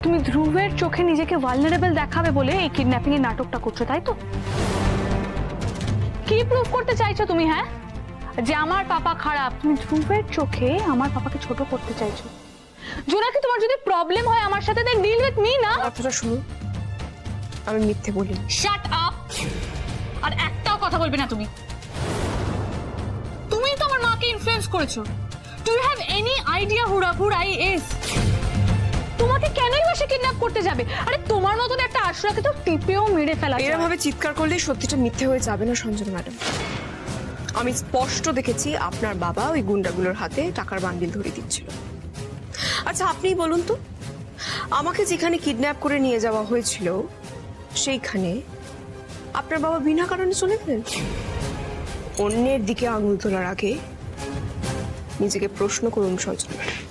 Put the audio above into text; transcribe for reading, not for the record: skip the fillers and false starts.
তুমি ধ্রুবের চোখে নিজেকে ভালনারেবল দেখাবে বলে এই কিডন্যাপিং এর নাটকটা করছো, তাই তো? কি প্রুফ করতে চাইছো তুমি? হ্যাঁ, যে আমার পাপা খারাপ? তুমি ধ্রুবের চোখে আমার পাপাকে ছোট করতে চাইছো। জোনাকি, তোমার যদি প্রবলেম হয় আমার সাথে, দেন ডিল উইথ মি না। কথাটা শুনুন, আমি মিথ্যে বলি। Shut up! আর একটাও কথা বলবে না তুমি। তুমি তো আমার মাকে ইনফ্লুয়েন্স করেছো। Do you have any idea who Rai is? তোমাকে কেনই বা সে কিডন্যাপ করতে যাবে? আরে তোমার মতন একটা আশুরাকে তো টিপেও মেরে ফেলা যায়। এরকম ভাবে চিৎকার করলে সত্যিটা মিথ্যে হয়ে যাবে না সঞ্জনা ম্যাডাম। আমি স্পষ্ট দেখেছি আপনার বাবা ওই গুন্ডাগুলোর হাতে টাকার বান্ডিল ধরিয়ে দিচ্ছিল। আচ্ছা আপনিই বলুন তো, আমাকে যেখানে কিডন্যাপ করে নিয়ে যাওয়া হয়েছিল সেইখানে আপনার বাবা বিনা কারণে চলে গেলেন? অন্যের দিকে আঙুল তোলার আগে নিজেকে প্রশ্ন করুন সঞ্জনা ম্যাডাম।